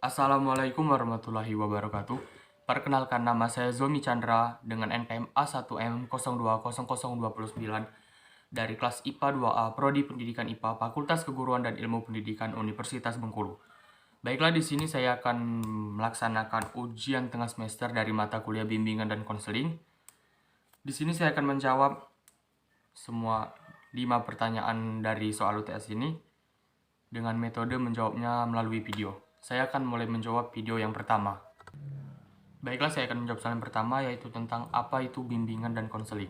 Assalamualaikum warahmatullahi wabarakatuh. Perkenalkan, nama saya Zomi Chandra dengan NPM A1M020029 dari kelas IPA 2A Prodi Pendidikan IPA Fakultas Keguruan dan Ilmu Pendidikan Universitas Bengkulu. Baiklah, di sini saya akan melaksanakan ujian tengah semester dari mata kuliah bimbingan dan konseling. Di sini saya akan menjawab semua 5 pertanyaan dari soal UTS ini dengan metode menjawabnya melalui video. Saya akan mulai menjawab video yang pertama. Baiklah, saya akan menjawab soal yang pertama, yaitu tentang apa itu bimbingan dan konseling.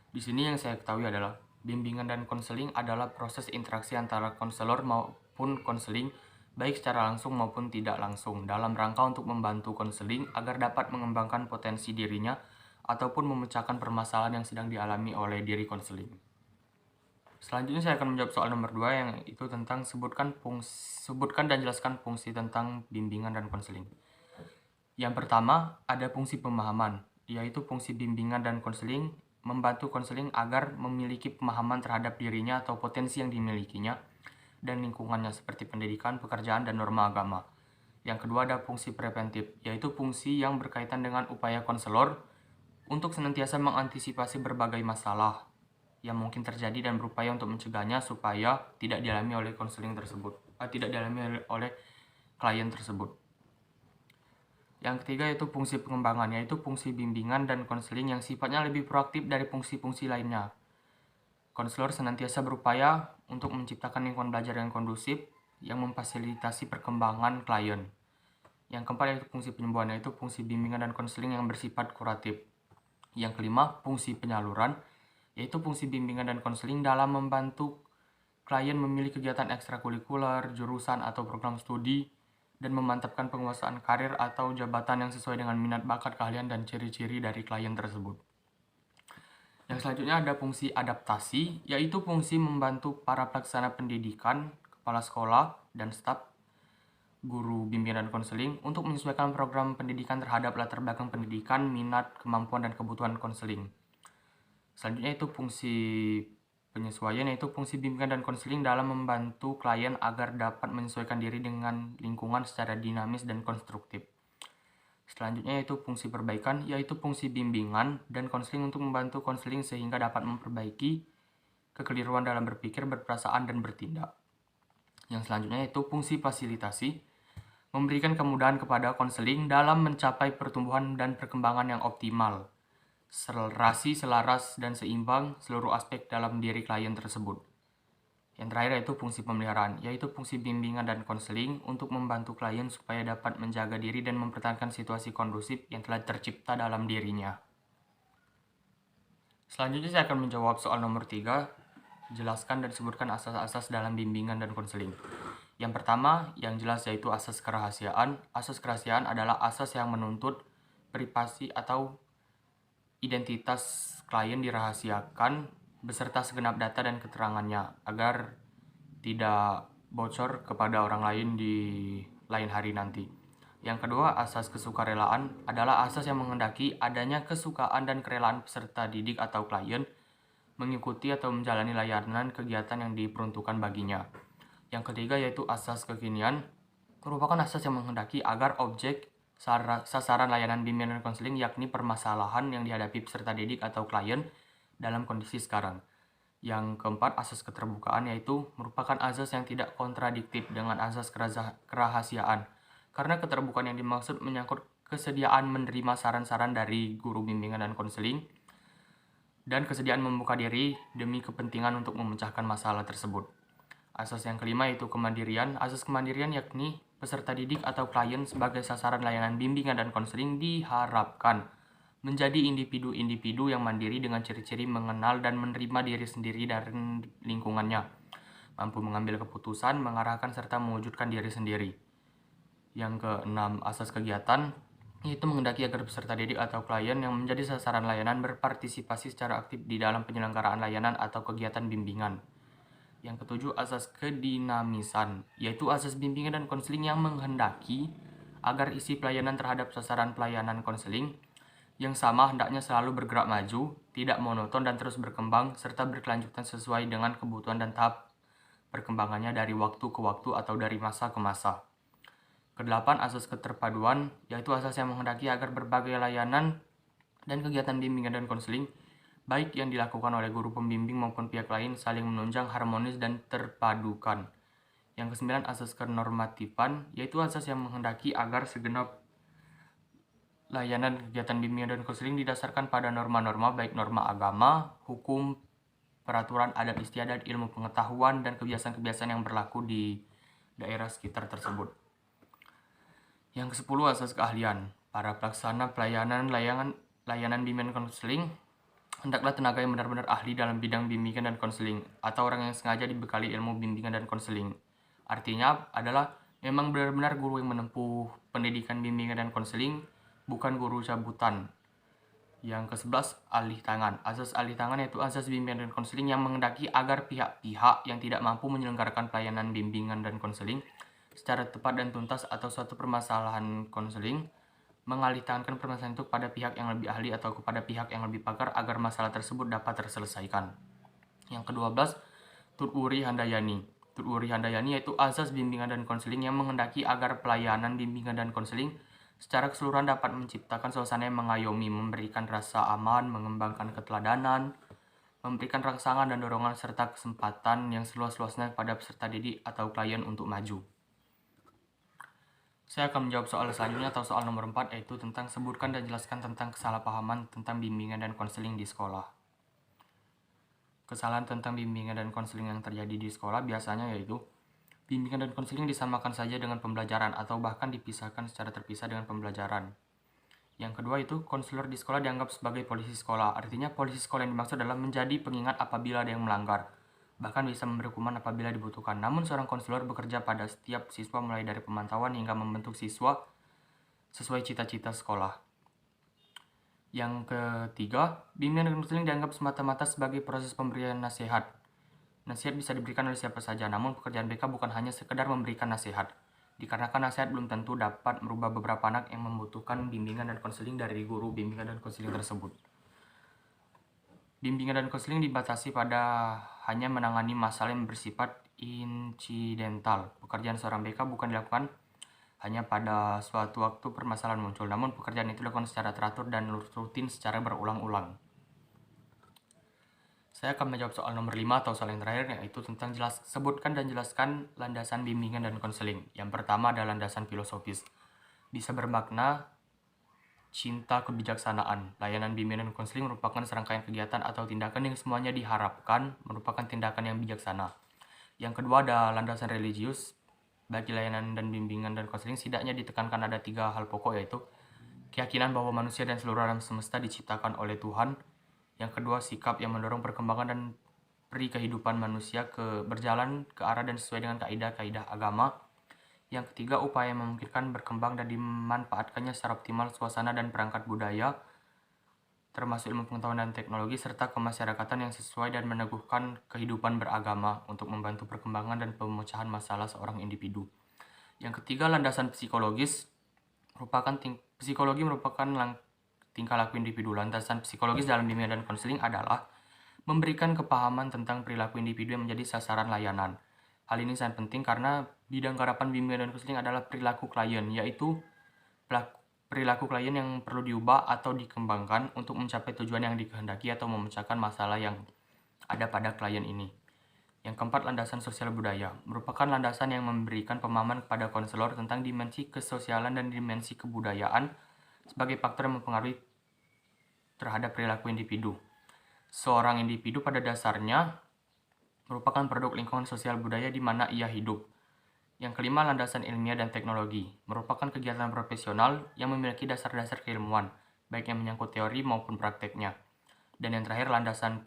Di sini yang saya ketahui adalah bimbingan dan konseling adalah proses interaksi antara konselor maupun konseling, baik secara langsung maupun tidak langsung, dalam rangka untuk membantu konseling agar dapat mengembangkan potensi dirinya ataupun memecahkan permasalahan yang sedang dialami oleh diri konseling. Selanjutnya saya akan menjawab soal nomor 2, yang itu tentang sebutkan dan jelaskan fungsi tentang bimbingan dan konseling. Yang pertama, ada fungsi pemahaman, yaitu fungsi bimbingan dan konseling membantu konseling agar memiliki pemahaman terhadap dirinya atau potensi yang dimilikinya dan lingkungannya seperti pendidikan, pekerjaan, dan norma agama. Yang kedua, ada fungsi preventif, yaitu fungsi yang berkaitan dengan upaya konselor untuk senantiasa mengantisipasi berbagai masalah yang mungkin terjadi dan berupaya untuk mencegahnya supaya tidak dialami oleh konseling tersebut, tidak dialami oleh klien tersebut. Yang ketiga yaitu fungsi pengembangan, yaitu fungsi bimbingan dan konseling yang sifatnya lebih proaktif dari fungsi-fungsi lainnya. Konselor senantiasa berupaya untuk menciptakan lingkungan belajar yang kondusif yang memfasilitasi perkembangan klien. Yang keempat yaitu fungsi penyembuhan, yaitu fungsi bimbingan dan konseling yang bersifat kuratif. Yang kelima, fungsi penyaluran, yaitu fungsi bimbingan dan konseling dalam membantu klien memilih kegiatan ekstrakurikuler, jurusan atau program studi, dan memantapkan penguasaan karir atau jabatan yang sesuai dengan minat bakat, keahlian, dan ciri-ciri dari klien tersebut. Yang selanjutnya ada fungsi adaptasi, yaitu fungsi membantu para pelaksana pendidikan, kepala sekolah, dan staf guru bimbingan dan konseling untuk menyesuaikan program pendidikan terhadap latar belakang pendidikan, minat, kemampuan, dan kebutuhan konseling. Selanjutnya itu fungsi penyesuaian, yaitu fungsi bimbingan dan konseling dalam membantu klien agar dapat menyesuaikan diri dengan lingkungan secara dinamis dan konstruktif. Selanjutnya yaitu fungsi perbaikan, yaitu fungsi bimbingan dan konseling untuk membantu konseling sehingga dapat memperbaiki kekeliruan dalam berpikir, berperasaan, dan bertindak. Yang selanjutnya yaitu fungsi fasilitasi, memberikan kemudahan kepada konseling dalam mencapai pertumbuhan dan perkembangan yang optimal, serasi, selaras, dan seimbang seluruh aspek dalam diri klien tersebut. Yang terakhir yaitu fungsi pemeliharaan, yaitu fungsi bimbingan dan konseling untuk membantu klien supaya dapat menjaga diri dan mempertahankan situasi kondusif yang telah tercipta dalam dirinya. Selanjutnya saya akan menjawab soal nomor 3, jelaskan dan sebutkan asas-asas dalam bimbingan dan konseling. Yang pertama, yang jelas yaitu asas kerahasiaan. Asas kerahasiaan adalah asas yang menuntut privasi atau identitas klien dirahasiakan beserta segenap data dan keterangannya agar tidak bocor kepada orang lain di lain hari nanti. Yang kedua, asas kesukarelaan adalah asas yang menghendaki adanya kesukaan dan kerelaan peserta didik atau klien mengikuti atau menjalani layanan kegiatan yang diperuntukkan baginya. Yang ketiga yaitu asas kekinian, merupakan asas yang menghendaki agar objek sasaran layanan bimbingan dan konseling yakni permasalahan yang dihadapi peserta didik atau klien dalam kondisi sekarang. Yang keempat, asas keterbukaan, yaitu merupakan asas yang tidak kontradiktif dengan asas kerahasiaan, karena keterbukaan yang dimaksud menyangkut kesediaan menerima saran-saran dari guru bimbingan dan konseling dan kesediaan membuka diri demi kepentingan untuk memecahkan masalah tersebut. Asas yang kelima yaitu kemandirian. Asas kemandirian yakni peserta didik atau klien sebagai sasaran layanan bimbingan dan konseling diharapkan menjadi individu-individu yang mandiri dengan ciri-ciri mengenal dan menerima diri sendiri dan lingkungannya, mampu mengambil keputusan, mengarahkan serta mewujudkan diri sendiri. Yang keenam, asas kegiatan, yaitu menghendaki agar peserta didik atau klien yang menjadi sasaran layanan berpartisipasi secara aktif di dalam penyelenggaraan layanan atau kegiatan bimbingan. Yang ketujuh, asas kedinamisan, yaitu asas bimbingan dan konseling yang menghendaki agar isi pelayanan terhadap sasaran pelayanan konseling yang sama hendaknya selalu bergerak maju, tidak monoton dan terus berkembang, serta berkelanjutan sesuai dengan kebutuhan dan tahap perkembangannya dari waktu ke waktu atau dari masa ke masa. Kedelapan, asas keterpaduan, yaitu asas yang menghendaki agar berbagai layanan dan kegiatan bimbingan dan konseling, baik yang dilakukan oleh guru pembimbing maupun pihak lain, saling menunjang, harmonis, dan terpadukan. Yang kesembilan, asas kenormatifan, yaitu asas yang menghendaki agar segenap layanan kegiatan bimbingan dan konseling didasarkan pada norma-norma, baik norma agama, hukum, peraturan adat istiadat, ilmu pengetahuan, dan kebiasaan-kebiasaan yang berlaku di daerah sekitar tersebut. Yang ke-10, asas keahlian. Para pelaksana layanan bimbingan konseling hendaklah tenaga yang benar-benar ahli dalam bidang bimbingan dan konseling, atau orang yang sengaja dibekali ilmu bimbingan dan konseling. Artinya adalah memang benar-benar guru yang menempuh pendidikan bimbingan dan konseling, bukan guru cabutan. Yang ke-11, alih tangan. Asas alih tangan yaitu asas bimbingan dan konseling yang menghendaki agar pihak-pihak yang tidak mampu menyelenggarakan pelayanan bimbingan dan konseling secara tepat dan tuntas atau suatu permasalahan konseling mengalihtangan permasalahan itu kepada pihak yang lebih ahli atau kepada pihak yang lebih pakar agar masalah tersebut dapat terselesaikan. Yang ke-12, Tutwuri Handayani. Tutwuri Handayani yaitu asas bimbingan dan konseling yang menghendaki agar pelayanan bimbingan dan konseling secara keseluruhan dapat menciptakan suasana yang mengayomi, memberikan rasa aman, mengembangkan keteladanan, memberikan rangsangan dan dorongan serta kesempatan yang seluas-luasnya kepada peserta didik atau klien untuk maju. Saya akan menjawab soal selanjutnya atau soal nomor 4, yaitu tentang sebutkan dan jelaskan tentang kesalahpahaman tentang bimbingan dan konseling di sekolah. Kesalahan tentang bimbingan dan konseling yang terjadi di sekolah biasanya yaitu bimbingan dan konseling disamakan saja dengan pembelajaran atau bahkan dipisahkan secara terpisah dengan pembelajaran. Yang kedua itu konselor di sekolah dianggap sebagai polisi sekolah. Artinya polisi sekolah yang dimaksud adalah menjadi pengingat apabila ada yang melanggar, bahkan bisa memberi hukuman apabila dibutuhkan. Namun seorang konselor bekerja pada setiap siswa mulai dari pemantauan hingga membentuk siswa sesuai cita-cita sekolah. Yang ketiga, bimbingan dan konseling dianggap semata-mata sebagai proses pemberian nasihat. Nasihat bisa diberikan oleh siapa saja, namun pekerjaan BK bukan hanya sekedar memberikan nasihat. Dikarenakan nasihat belum tentu dapat merubah beberapa anak yang membutuhkan bimbingan dan konseling dari guru bimbingan dan konseling tersebut. Bimbingan dan konseling dibatasi pada hanya menangani masalah yang bersifat insidental. Pekerjaan seorang BK bukan dilakukan hanya pada suatu waktu permasalahan muncul, namun pekerjaan itu dilakukan secara teratur dan rutin secara berulang-ulang. Saya akan menjawab soal nomor 5 atau soal yang terakhir, yaitu tentang sebutkan dan jelaskan landasan bimbingan dan konseling. Yang pertama adalah landasan filosofis. Bisa bermakna cinta kebijaksanaan. Layanan bimbingan dan konseling merupakan serangkaian kegiatan atau tindakan yang semuanya diharapkan merupakan tindakan yang bijaksana. Yang kedua ada landasan religius. Bagi layanan dan bimbingan dan konseling setidaknya ditekankan ada 3 hal pokok, yaitu keyakinan bahwa manusia dan seluruh alam semesta diciptakan oleh Tuhan. Yang kedua, sikap yang mendorong perkembangan dan peri kehidupan manusia berjalan ke arah dan sesuai dengan kaidah-kaidah agama. Yang ketiga, upaya yang memungkinkan berkembang dan dimanfaatkannya secara optimal suasana dan perangkat budaya, termasuk ilmu pengetahuan dan teknologi, serta kemasyarakatan yang sesuai dan meneguhkan kehidupan beragama untuk membantu perkembangan dan pemecahan masalah seorang individu. Yang ketiga, landasan psikologis. Psikologi merupakan tingkah laku individu. Landasan psikologis dalam bimbingan dan konseling adalah memberikan kepahaman tentang perilaku individu yang menjadi sasaran layanan. Hal ini sangat penting karena bidang garapan bimbingan dan konseling adalah perilaku klien, yaitu perilaku klien yang perlu diubah atau dikembangkan untuk mencapai tujuan yang dikehendaki atau memecahkan masalah yang ada pada klien ini. Yang keempat, landasan sosial budaya merupakan landasan yang memberikan pemahaman kepada konselor tentang dimensi kesosialan dan dimensi kebudayaan sebagai faktor yang mempengaruhi terhadap perilaku individu. Seorang individu pada dasarnya merupakan produk lingkungan sosial budaya di mana ia hidup. Yang kelima, landasan ilmiah dan teknologi merupakan kegiatan profesional yang memiliki dasar-dasar keilmuan, baik yang menyangkut teori maupun prakteknya. Dan yang terakhir, landasan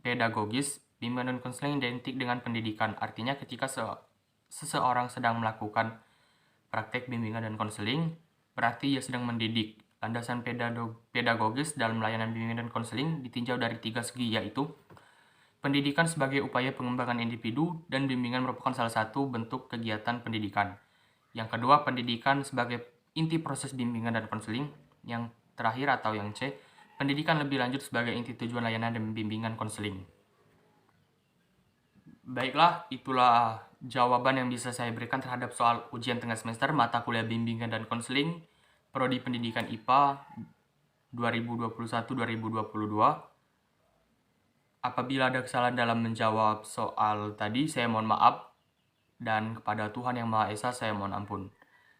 pedagogis. Bimbingan dan konseling identik dengan pendidikan. Artinya ketika seseorang sedang melakukan praktek bimbingan dan konseling, berarti ia sedang mendidik. Landasan pedagogis dalam layanan bimbingan dan konseling ditinjau dari 3 segi, yaitu pendidikan sebagai upaya pengembangan individu dan bimbingan merupakan salah satu bentuk kegiatan pendidikan. Yang kedua, pendidikan sebagai inti proses bimbingan dan konseling. Yang terakhir atau yang C, pendidikan lebih lanjut sebagai inti tujuan layanan dan bimbingan konseling. Baiklah, itulah jawaban yang bisa saya berikan terhadap soal ujian tengah semester mata kuliah bimbingan dan konseling Prodi Pendidikan IPA 2021-2022. Apabila ada kesalahan dalam menjawab soal tadi, saya mohon maaf, dan kepada Tuhan Yang Maha Esa saya mohon ampun.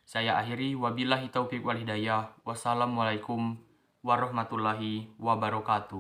Saya akhiri, wabillahi taufiq wal hidayah. Wassalamualaikum warahmatullahi wabarakatuh.